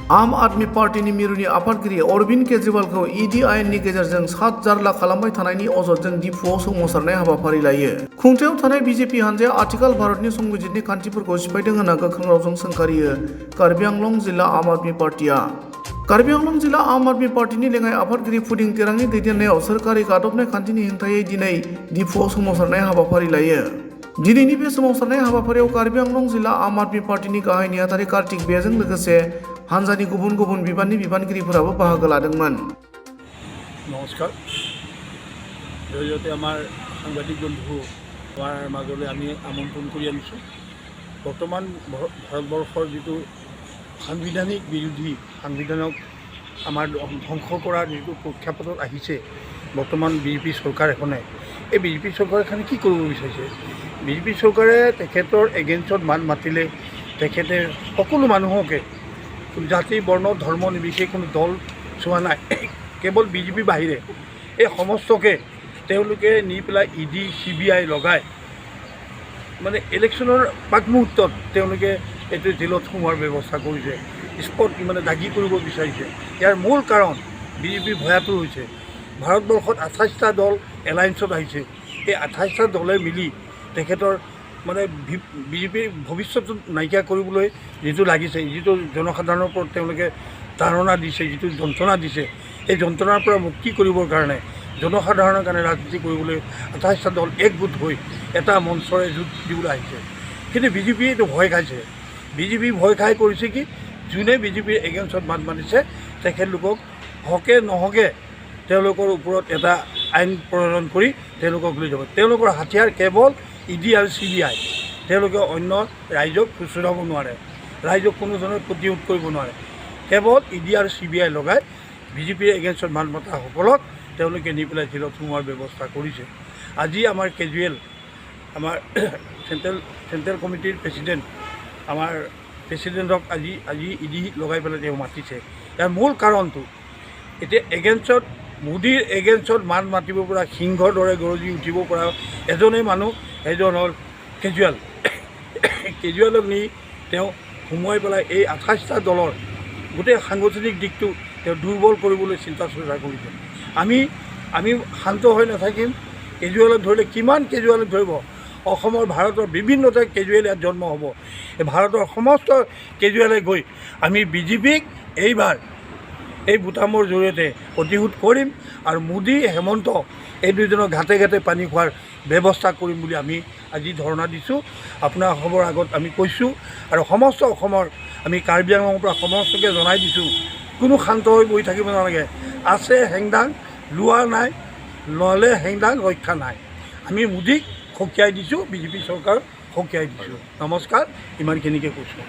आम आदमी पार्टीनि मिरुनि आफादगिरि अरविंद केजरीवालखौ ईडी आयेननि गेजेरजों सात जारला खालामबाय थानायनि अजदजों दिफुआव सोमावसारनाय हाबाफारि लायो। खुंथायाव थानाय बीजेपी हानजाया आथिखाल भारतनि संबिजितनि खान्थिफोरखौ सिफायदों होनना गोख्रों रावजों सोंखारियो कार्बि आंलं जिल्ला आम आदमी पार्टीआ। कार्बि आंलं जिल्ला आम आदमी पार्टीनि लेङाइ आफादगिरि फुदिं तेरांनि दैदेननायाव सोरखारि गादबनाय खान्थिनि हेंथायै दिनै दिफुआव सोमावसारनाय हाबाफारि लायो। दिनैनि बे सोमावसारनाय हाबाफारियाव कार्बि आंलं जिल्ला आम आदमी पार्टीनि गाहाय नेहाथारि कार्तिक बेजों लोगोसे हानजानि गुबुन गुबुन बिबाननि बिबानगिरिफोराबो बाहागो लादोंमोन। नमस्कार। जरिए आमार साংবাদিক बंधु आमार মাজले आमी आमंत्रण कर आनिছোঁ। बर्तमान भारतवर्षर जी साংবিধানিক विरोधी साংবিधानक आमार ध्वंस कर जी प्रेक्षापट आहिছে बर्तमान बीजेपी सरकार एखने এই बीजेपी सरकार एखने कि কৰিব বিচাৰিছে। बीजेपी सरकारे तेखेतर एगेन्स्टत मान मातिले तेखेते सकलो मानुहके जाति बर्ण धर्म निर्विशेषे कोनो दल चुआ ना केवल बीजेपी बाहिरे এই সমস্তকে তেওঁলোকে নি পেলাই ইডি CBI লগাই মানে ইলেকশ্যনৰ পাক মুহূৰ্তত তেওঁলোকে এইটো জেলত সোমোৱাৰ ব্যৱস্থা কৰিছে। স্পট মানে দাগী কৰিব বিচাৰিছে। ইয়াৰ মূল কাৰণ বিজেপিৰ ভয়াতুৰ হৈছে ভাৰতবৰ্ষত 28টা দল এলায়েন্সত আহিছে। এই 28টা দলে মিলি তেখেতৰ মানে বিজেপিৰ ভৱিষ্যত নাইকিয়া কৰিবলৈ যিটো লাগিছে, যিটো জনসাধাৰণৰ ওপৰত তেওঁলোকে ধাৰণা দিছে, যিটো যন্ত্ৰণা দিছে, এই যন্ত্ৰণাৰ পৰা মুক্তি কৰিবৰ কাৰণে জনসাধাৰণৰ কাৰণে ৰাজনীতি কৰিবলৈ 28টা দল একগোট হৈ এটা মঞ্চৰে যুঁজ দিবলৈ আহিছে। কিন্তু বিজেপি এইটো ভয় খাইছে। বিজেপি ভয় খাই কৰিছে কি, যোনে বিজেপিৰ এগেইনষ্টত মাত মাতিছে তেখেতলোকক হকে নহকে তেওঁলোকৰ ওপৰত এটা আইন প্ৰণয়ন কৰি তেওঁলোকক লৈ যাব। তেওঁলোকৰ হাতিয়াৰ কেৱল ইডি আৰু CBI। তেওঁলোকে অন্য ৰাইজক খুচৰাব নোৱাৰে, ৰাইজক কোনো ধৰণৰ প্ৰতিৰোধ কৰিব নোৱাৰে। কেৱল ইডি আৰু CBI লগাই বিজেপিৰ এগেইনষ্টত মাত মতাসকলক তেওঁলোকে নি পেলাই জেলত সোমোৱাৰ ব্যৱস্থা কৰিছে। আজি আমাৰ কেজুৱেল আমাৰ চেণ্ট্ৰেল কমিটিৰ প্ৰেচিডেণ্ট আমাৰ প্ৰেচিডেণ্টক আজি ইডি লগাই পেলাই তেওঁ মাতিছে। ইয়াৰ মূল কাৰণটো এতিয়া এগেইনষ্টত মোদীৰ এগেইনষ্টত মাত মাতিব পৰা সিংহৰ দৰে গৰজি উঠিব পৰা এজনেই মানুহ, এজন হ'ল কেজুৱেল। কেজুৱেলক নি তেওঁ সোমোৱাই পেলাই এই 28টা দলৰ গোটেই সাংগঠনিক দিশটো তেওঁ দুৰ্বল কৰিবলৈ চিন্তা চৰ্চা কৰিছে। আমি শান্ত হৈ নাথাকিম। কেজুৱেলক ধৰিলে কিমান কেজুৱেলক ধৰিব? অসমৰ ভাৰতৰ বিভিন্ন ঠাইত কেজুৱেল ইয়াত জন্ম হ'ব। এই ভাৰতৰ সমস্ত কেজুৱেলে গৈ আমি বিজেপিক এইবাৰ এই বুটামৰ জৰিয়তে প্ৰতিশোধ কৰিম আৰু মোদী হেমন্ত এই দুজনৰ ঘাটে ঘাটে পানী খোৱাৰ ব্যৱস্থা কৰিম বুলি আমি আজি ধৰ্ণা দিছোঁ। আপোনালোকৰ আগত আমি কৈছোঁ আৰু সমস্ত অসমৰ আমি কাৰ্বি আংলঙৰ পৰা সমস্তকে জনাই দিছোঁ, কোনো শান্ত হৈ বহি থাকিব নালাগে। আছে হেংদাং, লোৱা নাই, ল'লে হেংদাং, ৰক্ষা নাই। আমি মোদীক সকীয়াই দিছোঁ, বিজেপি চৰকাৰক সকীয়াই দিছোঁ। নমস্কাৰ, ইমানখিনিকে কৈছোঁ।